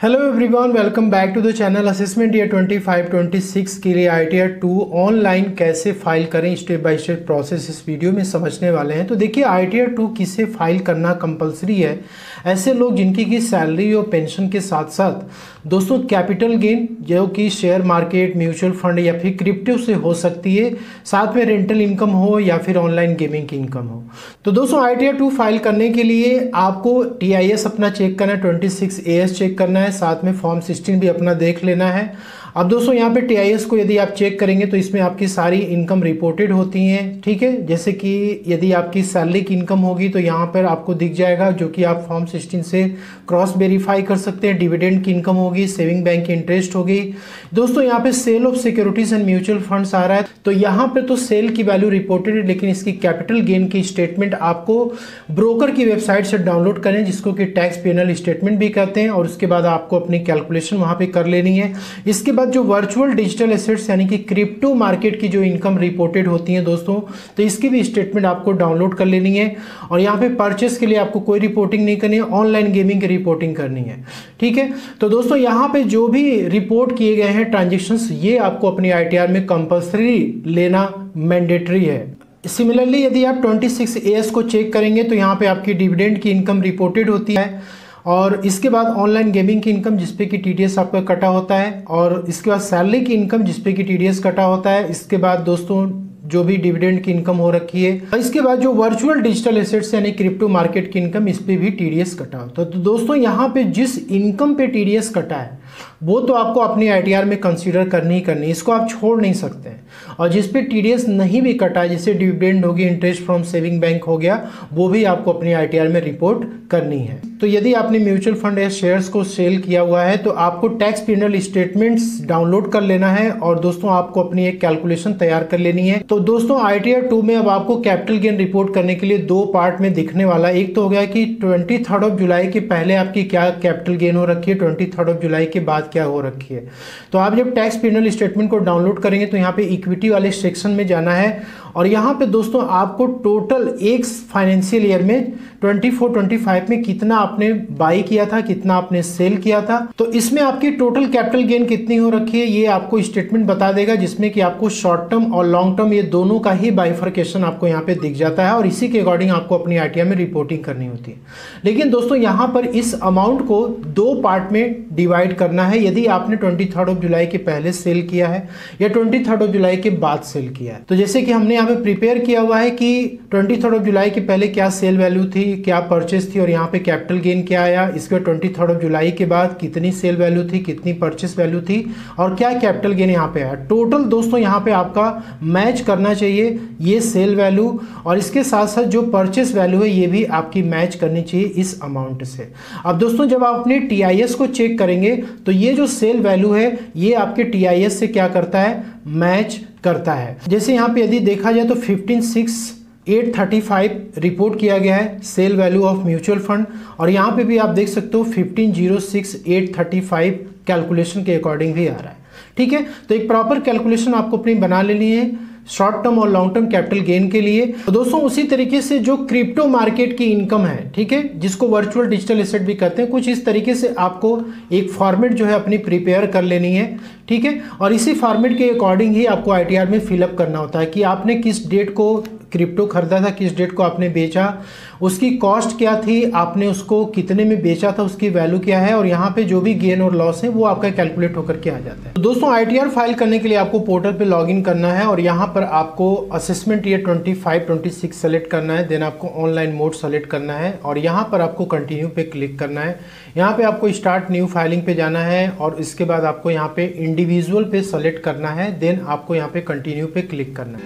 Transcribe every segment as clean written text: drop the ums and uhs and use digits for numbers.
Hello everyone, welcome back to the channel. Assessment year 25-26 के लिए ITR 2 online कैसे file करें, स्टेप बाय स्टेप प्रोसेस इस video में समझने वाले हैं। तो देखिए, ITR 2 किसे फाइल करना कंपलसरी है? ऐसे लोग जिनकी की सैलरी और पेंशन के साथ साथ दोस्तों कैपिटल गेन जो कि शेयर मार्केट, म्यूचुअल फंड या फिर क्रिप्टो से हो सकती है, साथ में रेंटल इनकम हो या फिर ऑनलाइन गेमिंग की इनकम हो। तो दोस्तों ITR 2 फाइल करने के लिए आपको TIS अपना चेक करना है, 26AS चेक करना है, साथ में फॉर्म 16 भी अपना देख लेना है। अब दोस्तों यहाँ पे TIS को यदि आप चेक करेंगे तो इसमें आपकी सारी इनकम रिपोर्टेड होती हैं, ठीक है। जैसे कि यदि आपकी सैलरी की इनकम होगी तो यहाँ पर आपको दिख जाएगा, जो कि आप फॉर्म 16 से क्रॉस वेरीफाई कर सकते हैं। डिविडेंड की इनकम होगी, सेविंग बैंक की इंटरेस्ट होगी। दोस्तों यहाँ पे sale of securities and mutual funds आ रहा है, तो यहाँ पे तो सेल की वैल्यू रिपोर्टेड है, लेकिन इसकी कैपिटल गेन की स्टेटमेंट आपको ब्रोकर की वेबसाइट से डाउनलोड करें, जिसको कि टैक्स पेनल स्टेटमेंट भी कहते हैं, और उसके बाद आपको अपनी कैलकुलेशन वहां पे कर लेनी है। इसके बाद जो वर्चुअल डिजिटल एसेट्स यानी कि क्रिप्टो मार्केट की जो इनकम रिपोर्टेड होती है दोस्तों, तो इसकी भी स्टेटमेंट आपको डाउनलोड कर लेनी है। और यहाँ पे परचेस के लिए आपको कोई रिपोर्टिंग नहीं करनी है, ऑनलाइन गेमिंग की रिपोर्टिंग करनी है, ठीक है। तो दोस्तों यहाँ पे जो भी रिपोर्ट किए गए हैं ट्रांजेक्शंस, ये आपको अपनी ITR में कंपल्सरी लेना मैंडेटरी है। सिमिलरली यदि आप 26AS को चेक करेंगे तो यहाँ पे आपकी डिविडेंड की इनकम रिपोर्टेड होती है, और इसके बाद ऑनलाइन गेमिंग की इनकम जिसपे कि TDS आपका कटा होता है, और इसके बाद सैलरी की इनकम जिसपे कि TDS कटा होता है। इसके बाद दोस्तों जो भी डिविडेंड की इनकम हो रखी है, और इसके बाद जो वर्चुअल डिजिटल एसेट्स यानी क्रिप्टो मार्केट की इनकम, इस पे भी TDS कटा होता है। तो दोस्तों यहाँ पे जिस इनकम पे TDS कटा है वो तो आपको अपनी ITR में कंसीडर करनी ही करनी है, इसको आप छोड़ नहीं सकते हैं। और जिस पे TDS नहीं भी कटा है, जैसे डिविडेंड होगी, इंटरेस्ट फ्रॉम सेविंग बैंक हो गया, वो भी आपको अपनी ITR में रिपोर्ट करनी है। तो यदि आपने म्यूचुअल फंड या शेयर्स को सेल किया हुआ है तो आपको टैक्स पेनल स्टेटमेंट्स डाउनलोड कर लेना है, और दोस्तों आपको अपनी एक कैलकुलेशन तैयार कर लेनी है। तो दोस्तों ITR 2 में अब आपको कैपिटल गेन रिपोर्ट करने के लिए दो पार्ट में दिखने वाला है। एक तो हो गया कि 23 जुलाई के पहले आपकी क्या कैपिटल गेन हो रखी है, 23 जुलाई के बाद क्या हो रखी है। तो आप जब टैक्स पेनल स्टेटमेंट को डाउनलोड करेंगे तो यहाँ पे इक्विटी वाले सेक्शन में जाना है, और यहाँ पे दोस्तों आपको टोटल एक फाइनेंशियल ईयर में 24-25 में कितना आपने बाई किया था, कितना आपने सेल किया था, तो इसमें आपकी टोटल कैपिटल गेन कितनी हो रखी है ये आपको स्टेटमेंट बता देगा, जिसमें कि आपको शॉर्ट टर्म और लॉन्ग टर्म ये दोनों का ही बाइफर्केशन आपको यहाँ पे दिख जाता है, और इसी के अकॉर्डिंग आपको अपनी ITR में रिपोर्टिंग करनी होती है। लेकिन दोस्तों यहाँ पर इस अमाउंट को दो पार्ट में डिवाइड करना है, यदि आपने 23 जुलाई के पहले सेल किया है या 23 जुलाई के बाद सेल किया है। तो जैसे कि हमने यहाँ पे प्रिपेयर किया हुआ है कि 23 जुलाई के पहले क्या सेल वैल्यू थी, क्या परचेस थी, और यहाँ पे कैपिटल गेन क्या आया। इसके 23 जुलाई के बाद कितनी सेल वैल्यू थी, कितनी परचेस वैल्यू थी, और क्या कैपिटल गेन यहाँ पे आया। टोटल दोस्तों यहाँ पे आपका मैच करना चाहिए ये सेल वैल्यू, और इसके साथ साथ जो परचेस वैल्यू है ये भी आपकी मैच करनी चाहिए इस अमाउंट से। अब दोस्तों जब आप अपने TIS को चेक करेंगे तो ये जो सेल वैल्यू है ये आपके TIS से क्या करता है, मैच करता है। जैसे यहाँ पे यदि देखा जाए तो 15,6,835 रिपोर्ट किया गया है sale value of mutual fund, और यहाँ पे भी आप देख सकते हो 15,06,835 कैलकुलेशन के अकॉर्डिंग भी आ रहा है, ठीक है। तो एक प्रॉपर कैलकुलेशन आपको अपनी बना लेनी है शॉर्ट टर्म और लॉन्ग टर्म कैपिटल गेन के लिए। तो दोस्तों उसी तरीके से जो क्रिप्टो मार्केट की इनकम है, ठीक है, जिसको वर्चुअल डिजिटल एसेट भी कहते हैं, कुछ इस तरीके से आपको एक फॉर्मेट जो है अपनी प्रिपेयर कर लेनी है, ठीक है। और इसी फॉर्मेट के अकॉर्डिंग ही आपको ITR में फिलअप करना होता है कि आपने किस डेट को क्रिप्टो खरीदा था, किस डेट को आपने बेचा, उसकी कॉस्ट क्या थी, आपने उसको कितने में बेचा था, उसकी वैल्यू क्या है, और यहाँ पे जो भी गेन और लॉस है वो आपका कैलकुलेट होकर के आ जाता है। तो दोस्तों ITR फाइल करने के लिए आपको पोर्टल पे लॉगिन करना है, और यहाँ पर आपको असेसमेंट ईयर 25-26 सेलेक्ट करना है, देन आपको ऑनलाइन मोड सेलेक्ट करना है, और यहाँ पर आपको कंटिन्यू पे क्लिक करना है। यहाँ पे आपको स्टार्ट न्यू फाइलिंग पे जाना है, और इसके बाद आपको यहाँ पे इंडिविजुअल पे सेलेक्ट करना है, देन आपको यहाँ पे कंटिन्यू पे क्लिक करना है।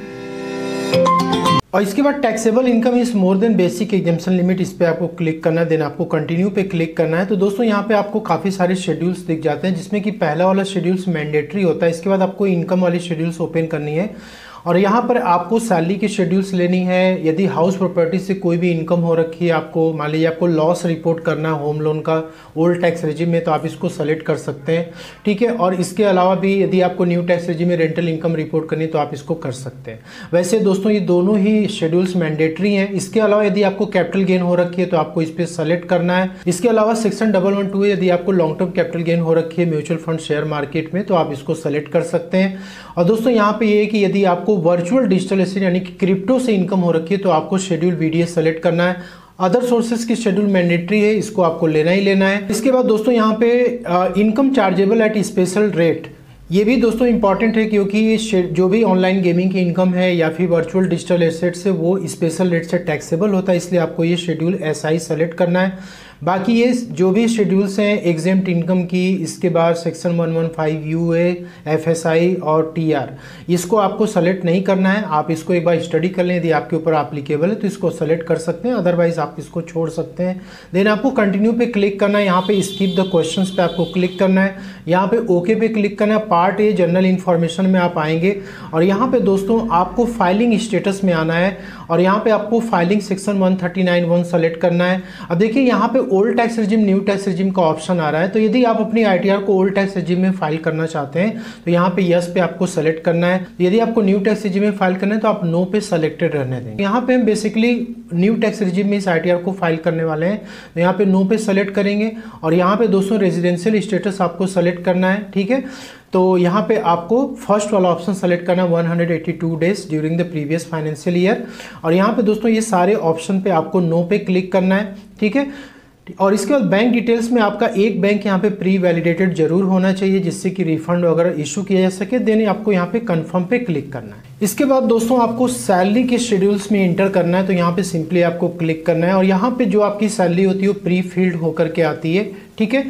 और इसके बाद taxable income is more than basic exemption limit, इस पे आपको क्लिक करना है, देन आपको कंटिन्यू पे क्लिक करना है। तो दोस्तों यहाँ पे आपको काफ़ी सारे शेड्यूल्स दिख जाते हैं, जिसमें कि पहला वाला शेड्यूल्स मैंडेटरी होता है, इसके बाद आपको इनकम वाली शेड्यूल्स ओपन करनी है, और यहाँ पर आपको सैलरी की शेड्यूल्स लेनी है। यदि हाउस प्रॉपर्टी से कोई भी इनकम हो रखी है, आपको मान लीजिए आपको लॉस रिपोर्ट करना है होम लोन का ओल्ड टैक्स रेजिम में, तो आप इसको सेलेक्ट कर सकते हैं, ठीक है। और इसके अलावा भी यदि आपको न्यू टैक्स रेजिम में रेंटल इनकम रिपोर्ट करनी है तो आप इसको कर सकते हैं। वैसे दोस्तों ये दोनों ही शेड्यूल्स मैंडेटरी हैं। इसके अलावा यदि आपको कैपिटल गेन हो रखी है तो आपको इस पर सेलेक्ट करना है। इसके अलावा सेक्शन 112 यदि आपको लॉन्ग टर्म कैपिटल गेन हो रखी है म्यूचुअल फंड शेयर मार्केट में तो आप इसको सेलेक्ट कर सकते हैं। और दोस्तों यहाँ पे ये है कि यदि आपको वर्चुअल डिजिटल एसेट यानी कि क्रिप्टो से इनकम हो रखी है तो आपको शेड्यूल VDS सेलेक्ट करना है। अदर सोर्सेज की शेड्यूल मैंडेटरी है, इसको आपको लेना ही लेना है। इसके बाद दोस्तों यहाँ पे income chargeable at special rate, ये भी दोस्तों इंपॉर्टेंट है क्योंकि जो भी ऑनलाइन गेमिंग की इनकम है या फिर वर्चुअल डिजिटल एसेट से वो स्पेशल रेट से टैक्सेबल होता है, इसलिए आपको ये शेड्यूल SI सेलेक्ट करना है। बाकी ये जो भी शेड्यूल्स हैं एग्जेम्प्ट इनकम की, इसके बाद सेक्शन 115 UA, FSI और TR, इसको आपको सेलेक्ट नहीं करना है। आप इसको एक बार स्टडी कर लें, यदि आपके ऊपर एप्लीकेबल है तो इसको सेलेक्ट कर सकते हैं, अदरवाइज आप इसको छोड़ सकते हैं। देन आपको कंटिन्यू पे क्लिक करना है, यहाँ पे स्किप द क्वेश्चंस पे आपको क्लिक करना है, यहाँ पे ओके पे क्लिक करना है। पार्ट A जनरल इन्फॉर्मेशन में आप आएंगे और यहाँ पे दोस्तों आपको फाइलिंग स्टेटस में आना है और यहाँ पे आपको फाइलिंग सेक्शन 139(1) सेलेक्ट करना है। अब देखिए यहाँ पे old tax regime new tax regime का ऑप्शन आ रहा है, तो यदि आप अपनी ITR को ओल्ड टैक्स रेजिम में फाइल करना चाहते हैं तो यहाँ पे यस पे आपको सेलेक्ट करना है। यदि आपको न्यू टैक्स रेजिम में फाइल करना है तो आप नो पे सेलेक्टेड रहने देंगे। यहाँ पे हम बेसिकली न्यू टैक्स रेजिम में इस ITR को फाइल करने वाले हैं, तो यहाँ पे नो पे सेलेक्ट करेंगे और यहाँ पे दोस्तों रेजिडेंशियल स्टेटस आपको सेलेक्ट करना है, ठीक है। तो यहाँ पे आपको फर्स्ट वाला ऑप्शन सेलेक्ट करना है 182 days during the previous financial year. और यहाँ पे दोस्तों ये सारे ऑप्शन पे आपको नो पे क्लिक करना है, ठीक है। और इसके बाद बैंक डिटेल्स में आपका एक बैंक यहाँ पे प्री वैलिडेटेड जरूर होना चाहिए जिससे कि रिफंड वगैरह इशू किया जा सके। देन आपको यहाँ पे कंफर्म पे क्लिक करना है। इसके बाद दोस्तों आपको सैलरी के शेड्यूल्स में इंटर करना है, तो यहाँ पे सिंपली आपको क्लिक करना है और यहाँ पे जो आपकी सैलरी होती है वो प्री फिल्ड होकर के आती है, ठीक है।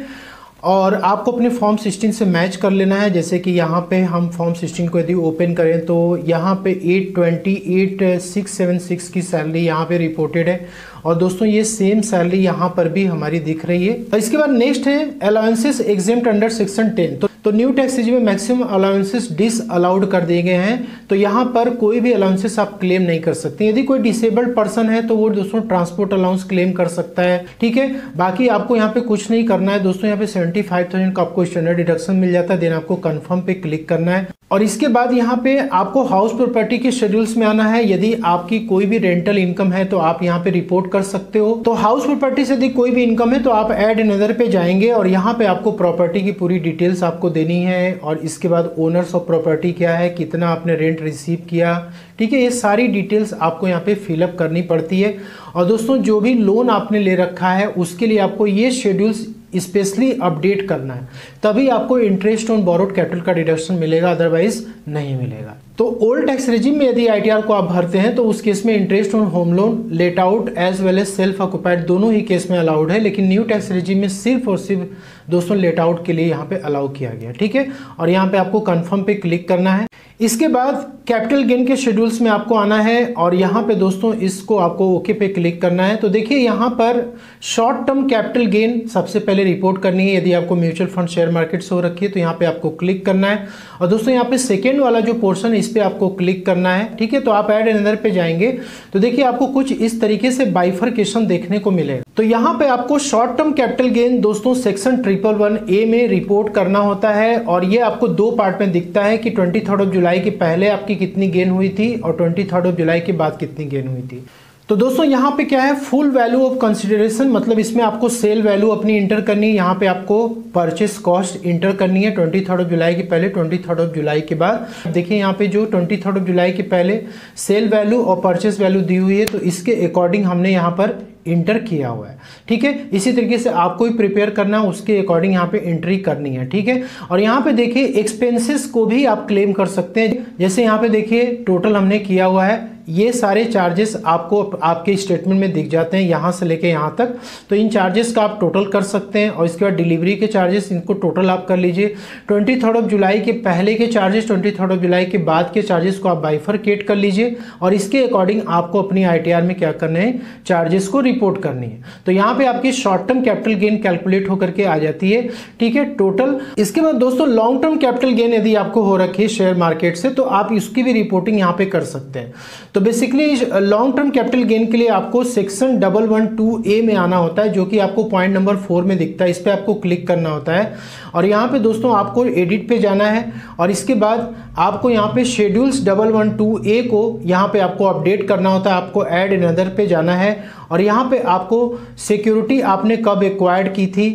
और आपको अपने फॉर्म 16 से मैच कर लेना है। जैसे कि यहाँ पे हम फॉर्म 16 को यदि ओपन करें तो यहाँ पे 828,676 की सैलरी यहाँ पे रिपोर्टेड है और दोस्तों ये सेम सैलरी यहाँ पर भी हमारी दिख रही है। तो इसके बाद नेक्स्ट है अलाउंसेस एग्जेम्प्ट अंडर सेक्शन 10। तो न्यू टैक्स रेजिम में मैक्सिमम अलाउंसेस डिस अलाउड कर दिए गए हैं, तो यहाँ पर कोई भी अलाउंसेस आप क्लेम नहीं कर सकते। यदि कोई डिसेबल्ड पर्सन है तो वो दोस्तों ट्रांसपोर्ट अलाउंस क्लेम कर सकता है, ठीक है। बाकी आपको यहाँ पे कुछ नहीं करना है दोस्तों, यहाँ पे 75,000 का आपको स्टैंडर्ड डिडक्शन मिल जाता है। देन आपको कंफर्म पे क्लिक करना है और इसके बाद यहाँ पे आपको हाउस प्रॉपर्टी के शेड्यूल्स में आना है। यदि आपकी कोई भी रेंटल इनकम है तो आप यहाँ पे रिपोर्ट कर सकते हो। तो हाउस प्रॉपर्टी से यदि कोई भी इनकम है तो आप ऐड अनदर पे जाएंगे और यहाँ पे आपको प्रॉपर्टी की पूरी डिटेल्स आपको देनी है और इसके बाद ओनर्स ऑफ प्रॉपर्टी क्या है, कितना आपने रेंट रिसीव किया, ठीक है। ये सारी डिटेल्स आपको यहाँ पे फिलअप करनी पड़ती है। और दोस्तों जो भी लोन आपने ले रखा है उसके लिए आपको ये शेड्यूल्स स्पेशली अपडेट करना है, तभी आपको इंटरेस्ट ऑन बोरोड कैपिटल का डिडक्शन मिलेगा, अदरवाइज नहीं मिलेगा। तो ओल्ड टैक्स रेजिम में यदि ITR को आप भरते हैं तो उस केस में interest on home loan, let out as well as self occupied दोनों ही केस में अलाउड है, लेकिन न्यू टैक्स रेजिम में सिर्फ और सिर्फ दोस्तों लेट आउट के लिए यहाँ पे अलाउ किया गया, ठीक है। और यहाँ पे आपको कंफर्म पे क्लिक करना है। इसके बाद कैपिटल गेन के शेड्यूल्स में आपको आना है और यहाँ पे दोस्तों इसको आपको ओके पे क्लिक करना है। तो देखिए यहाँ पर शॉर्ट टर्म कैपिटल गेन सबसे पहले रिपोर्ट करनी है। यदि आपको म्यूचुअल फंड शेयर मार्केट से हो रखी है तो यहाँ पे आपको क्लिक करना है और दोस्तों यहाँ पे सेकेंड वाला जो पोर्शन है इस पे आपको क्लिक करना है, ठीक है। तो आप ऐड अनदर पे जाएंगे तो देखिए आपको कुछ इस तरीके से बाइफरकेशन देखने को मिलेगा। तो यहाँ पे आपको शॉर्ट टर्म कैपिटल गेन दोस्तों सेक्शन 111A में रिपोर्ट करना होता है और ये आपको दो पार्ट में दिखता है कि 23 जुलाई के पहले आपकी कितनी गेन हुई थी और 23 जुलाई के बाद कितनी गेन हुई थी। तो दोस्तों यहाँ पे क्या है, फुल वैल्यू ऑफ कंसिडरेशन, मतलब इसमें आपको सेल वैल्यू अपनी इंटर करनी है, यहाँ पे आपको परचेस कॉस्ट इंटर करनी है 23 जुलाई के पहले 23 जुलाई के बाद। देखिए यहाँ पे जो 23 जुलाई के पहले सेल वैल्यू और परचेस वैल्यू दी हुई है तो इसके अकॉर्डिंग हमने यहाँ पर इंटर किया हुआ है, ठीक है। इसी तरीके से आपको ही प्रिपेयर करना है, उसके अकॉर्डिंग यहाँ पे एंट्री करनी है, ठीक है। और यहाँ पे देखिए एक्सपेंसेस को भी आप क्लेम कर सकते हैं। जैसे यहाँ पे देखिए टोटल हमने किया हुआ है, ये सारे चार्जेस आपको आपके स्टेटमेंट में दिख जाते हैं यहाँ से लेके यहाँ तक। तो इन चार्जेस का आप टोटल कर सकते हैं और इसके बाद डिलीवरी के चार्जेस, इनको टोटल आप कर लीजिए। 23 जुलाई के पहले के चार्जेस, 23 जुलाई के बाद के चार्जेस को आप बाइफरकेट कर लीजिए और इसके अकॉर्डिंग आपको अपनी ITR में क्या करना है, चार्जेस को रिपोर्ट करनी है। तो यहाँ पे आपकी short term capital gain calculate होकर के आ जाती है, ठीक है, टोटल। इसके बाद दोस्तों लॉन्ग टर्म कैपिटल गेन यदि आपको हो रखी है शेयर मार्केट से तो आप इसकी भी रिपोर्टिंग यहाँ पे कर सकते हैं। तो basically long term capital gain के लिए आपको सेक्शन 112A में आना होता है, जो कि आपको पॉइंट नंबर 4 में दिखता है। इस पर आपको क्लिक करना होता है और यहाँ पे दोस्तों आपको एडिट पे जाना है और इसके बाद आपको यहाँ पे शेड्यूल्स 112A को यहाँ पे आपको अपडेट करना होता है। आपको ऐड अनदर पे जाना है और यहाँ पे आपको सिक्योरिटी आपने कब एक्वायर्ड की थी।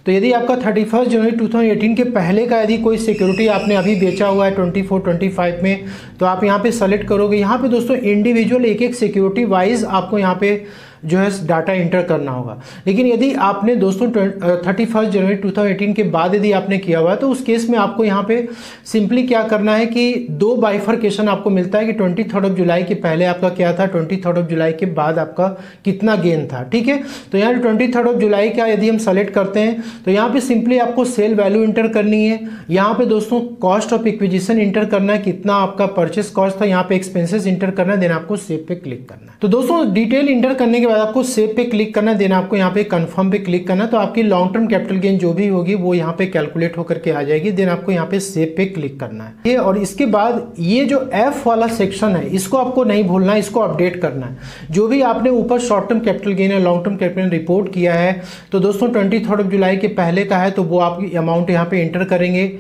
तो यदि आपका 31 जनवरी 2018 के पहले का यदि कोई सिक्योरिटी आपने अभी बेचा हुआ है 24-25 में, तो आप यहाँ पे सेलेक्ट करोगे। यहाँ पे दोस्तों इंडिविजुअल एक एक सिक्योरिटी वाइज आपको यहाँ पे जो है डाटा इंटर करना होगा। लेकिन यदि आपने दोस्तों 31 जनवरी 2018 के बाद यदि आपने किया हुआ है तो उस केस में आपको यहाँ पे सिंपली क्या करना है कि 2 बाइफर्केशन आपको मिलता है कि 23 जुलाई के पहले आपका क्या था, 23 जुलाई के बाद आपका कितना गेन था, ठीक है। तो यहाँ 23 जुलाई का यदि हम सेलेक्ट करते हैं तो यहाँ पे सिंपली आपको सेल वैल्यू इंटर करनी है। यहाँ पे दोस्तों कॉस्ट ऑफ एक्विजिशन इंटर करना है, कितना आपका परचेस कॉस्ट था, यहाँ पे एक्सपेंसेस इंटर करना है, देन आपको सेव पे क्लिक करना है। तो दोस्तों डिटेल इंटर करने के बाद आपको सेव पे क्लिक करना है, देन आपको यहाँ पे कंफर्म पे क्लिक करना है। तो आपकी लॉन्ग टर्म कैपिटल गेन जो भी होगी वो यहाँ पे कैलकुलेट होकर के आ जाएगी। देन आपको यहाँ पे सेव पे क्लिक करना है ये, और इसके बाद ये जो F वाला सेक्शन है इसको आपको नहीं भूलना है, इसको अपडेट करना है। जो भी आपने ऊपर शॉर्ट टर्म कैपिटल गेन या लॉन्ग टर्म कैपिटल रिपोर्ट किया है तो दोस्तों 23 जुलाई के पहले का है तो वो आपकी अमाउंट यहाँ पे इंटर करेंगे।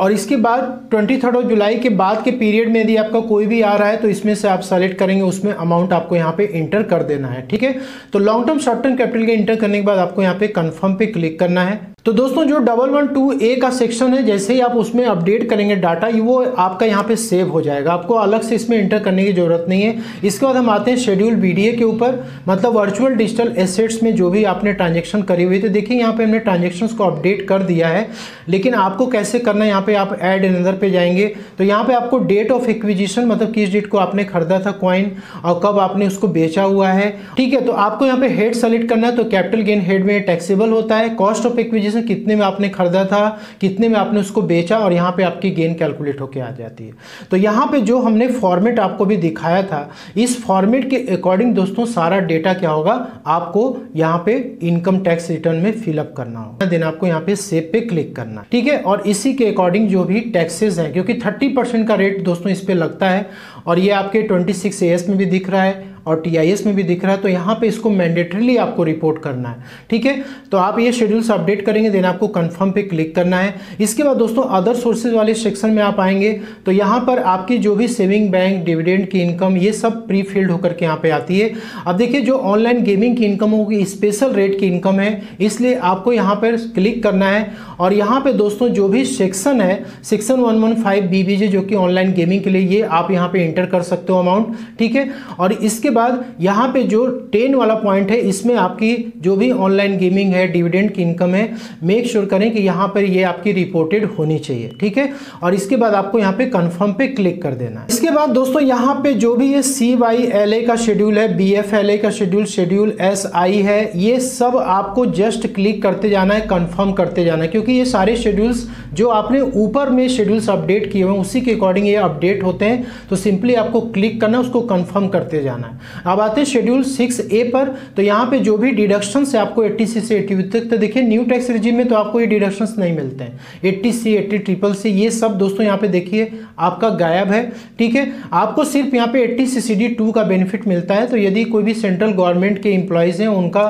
और इसके बाद 23 जुलाई के बाद के पीरियड में यदि आपका कोई भी आ रहा है तो इसमें से आप सेलेक्ट करेंगे, उसमें अमाउंट आपको यहाँ पे इंटर कर देना है, ठीक है। तो long term short term capital gain inter करने के बाद आपको यहाँ पे कंफर्म पे क्लिक करना है। तो दोस्तों जो 112A का सेक्शन है, जैसे ही आप उसमें अपडेट करेंगे डाटा, वो आपका यहाँ पे सेव हो जाएगा, आपको अलग से इसमें इंटर करने की जरूरत नहीं है। इसके बाद हम आते हैं शेड्यूल BDA के ऊपर, मतलब वर्चुअल डिजिटल एसेट्स में जो भी आपने ट्रांजेक्शन करी हुई। तो देखिए यहाँ पे हमने ट्रांजेक्शन्स को अपडेट कर दिया है, लेकिन आपको कैसे करना है, यहाँ पे आप ऐड अनदर पे जाएंगे तो यहाँ पे आपको डेट ऑफ एक्विजिशन, मतलब किस डेट को आपने खरीदा था कॉइन और कब आपने उसको बेचा हुआ है, ठीक है। तो आपको यहाँ पे हेड सेलेक्ट करना है, तो कैपिटल गेन हेड में टैक्सेबल होता है। कॉस्ट ऑफ एक्विजिशन कितने में आपने खरीदा था, कितने में आपने उसको बेचा, और यहाँ पे आपकी गेन कैलकुलेट होके आ जाती है। तो यहाँ पे जो हमने फॉर्मेट आपको भी दिखाया था, इस फॉर्मेट के अकॉर्डिंग दोस्तों सारा डेटा क्या होगा, आपको यहाँ पे इनकम टैक्स रिटर्न में फिलअप करना होगा। देन आपको यहाँ पे सेव पे क्लिक करना, ठीक है। और इसी के अकॉर्डिंग जो भी टैक्सेस हैं, क्योंकि 30% का रेट दोस्तों इस पे लगता है और ये आपके 26AS में भी दिख रहा है और TIS में भी दिख रहा है, तो यहाँ पे इसको मैंडेटरीली आपको रिपोर्ट करना है, ठीक है। तो आप ये शेड्यूल्स अपडेट करेंगे, देन आपको कंफर्म पे क्लिक करना है। इसके बाद दोस्तों अदर सोर्सेज वाले सेक्शन में आप आएंगे तो यहाँ पर आपकी जो भी सेविंग बैंक, डिविडेंड की इनकम, ये सब प्री फिल्ड होकर के यहाँ पे आती है। अब देखिए जो ऑनलाइन गेमिंग की इनकम होगी स्पेशल रेट की इनकम है, इसलिए आपको यहाँ पर क्लिक करना है और यहाँ पे दोस्तों जो भी सेक्शन है, सेक्शन 115 BBJ जो कि ऑनलाइन गेमिंग के लिए, ये आप यहाँ पे इंटर कर सकते हो अमाउंट, ठीक है। और इसके बाद यहाँ पे जो 10 वाला पॉइंट है, इसमें आपकी जो भी ऑनलाइन गेमिंग है, डिविडेंड की इनकम है, मेक श्योर करें कि यहाँ पर ये आपकी रिपोर्टेड होनी चाहिए, ठीक है। और इसके बाद आपको यहाँ पे कंफर्म पे क्लिक कर देना है। इसके बाद दोस्तों यहाँ पे जो भी ये CYLA का शेड्यूल है, BFLA का शेड्यूल, शेड्यूल SI है, ये सब आपको जस्ट क्लिक करते जाना है, कंफर्म करते जाना है, क्योंकि ये सारे शेड्यूल्स जो आपने ऊपर में शेड्यूल्स अपडेट किए हुए हैं उसी के अकॉर्डिंग ये अपडेट होते हैं। तो सिंपली आपको क्लिक करना है, उसको कंफर्म करते जाना है। अब आते हैं शेड्यूल 6A पर, तो यहाँ पे जो भी डिडक्शन है आपको 80C से 80 तक, तो देखिए न्यू टैक्स रिजीम में तो आपको ये डिडक्शंस नहीं मिलते हैं। 80C, 80CCC ये सब दोस्तों यहाँ पे देखिए आपका गायब है, ठीक है। आपको सिर्फ यहाँ पे 80CCD2 का बेनिफिट मिलता है। तो यदि कोई भी सेंट्रल गवर्नमेंट के एम्प्लॉयज हैं, उनका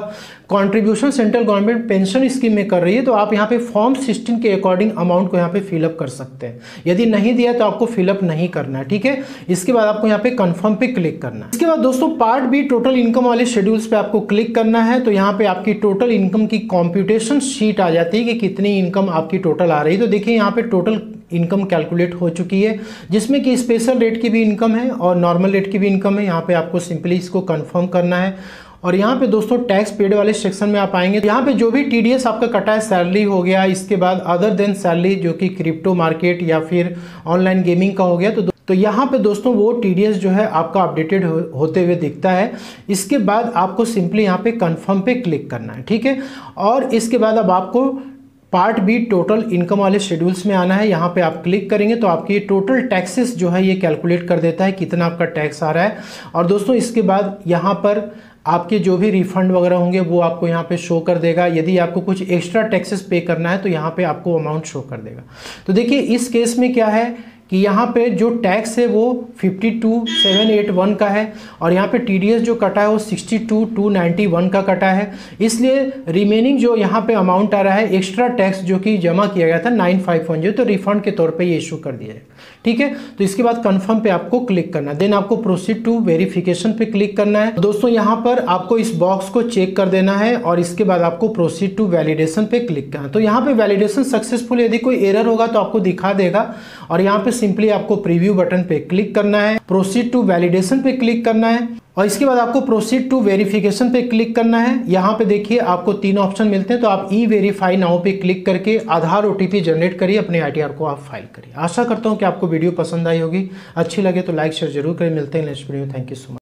contribution central government pension scheme में कर रही है, तो आप यहाँ पे फॉर्म 16 के अकॉर्डिंग अमाउंट को यहाँ पे फिलअप कर सकते हैं। यदि नहीं दिया तो आपको फिलअप नहीं करना है, ठीक है। इसके बाद आपको यहाँ पे कंफर्म पे क्लिक करना है। इसके बाद दोस्तों पार्ट B टोटल इनकम वाले शेड्यूल्स पे आपको क्लिक करना है। तो यहाँ पे आपकी टोटल इनकम की कॉम्प्यूटेशन शीट आ जाती है कि कितनी इनकम आपकी टोटल आ रही है। तो देखिए यहाँ पे टोटल इनकम कैलकुलेट हो चुकी है, जिसमें कि स्पेशल रेट की भी इनकम है और नॉर्मल रेट की भी इनकम है। यहाँ पे आपको सिंपली इसको कंफर्म करना है। और यहाँ पे दोस्तों टैक्स पेड वाले सेक्शन में आप आएंगे, यहाँ पे जो भी TDS आपका कटा है, सैलरी हो गया, इसके बाद अदर देन सैलरी जो कि क्रिप्टो मार्केट या फिर ऑनलाइन गेमिंग का हो गया, तो यहाँ पे दोस्तों वो TDS जो है आपका अपडेटेड होते हुए दिखता है। इसके बाद आपको सिंपली यहाँ पे कंफर्म पे क्लिक करना है, ठीक है। और इसके बाद अब आपको पार्ट B टोटल इनकम वाले शेड्यूल्स में आना है। यहाँ पे आप क्लिक करेंगे तो आपकी टोटल टैक्सेस जो है ये कैलकुलेट कर देता है कितना आपका टैक्स आ रहा है। और दोस्तों इसके बाद यहाँ पर आपके जो भी रिफंड वगैरह होंगे वो आपको यहाँ पे शो कर देगा। यदि आपको कुछ एक्स्ट्रा टैक्सेस पे करना है तो यहाँ पे आपको अमाउंट शो कर देगा। तो देखिए इस केस में क्या है कि यहाँ पे जो टैक्स है वो 52,781 का है और यहाँ पे टीडीएस जो कटा है वो 62,291 का कटा है। इसलिए रिमेनिंग जो यहाँ पे अमाउंट आ रहा है एक्स्ट्रा टैक्स जो कि जमा किया गया था 9510, तो रिफंड के तौर पे ये इशू कर दिया है। ठीक है, तो इसके बाद कंफर्म पे आपको क्लिक करना है, देन आपको प्रोसीड टू वेरिफिकेशन पे क्लिक करना है। दोस्तों यहाँ पर आपको इस बॉक्स को चेक कर देना है और इसके बाद आपको प्रोसीड टू वैलिडेशन पे क्लिक करना है। तो यहाँ पे वैलिडेशन सक्सेसफुल, यदि कोई एरर होगा तो आपको दिखा देगा और यहाँ पे सिंपली आपको प्रीव्यू बटन पे क्लिक करना है, प्रोसीड टू वैलिडेशन पे क्लिक करना है और इसके बाद आपको प्रोसीड टू वेरिफिकेशन पे क्लिक करना है। यहाँ पे देखिए आपको 3 ऑप्शन मिलते हैं, तो आप ई वेरीफाई नाउ पे क्लिक करके आधार ओटीपी जनरेट करिए, अपने आईटीआर को आप फाइल करिए। आशा करता हूँ कि आपको वीडियो पसंद आई होगी, अच्छी लगे तो लाइक शेयर जरूर करें। मिलते हैं नेक्स्ट वीडियो में। Thank you so much.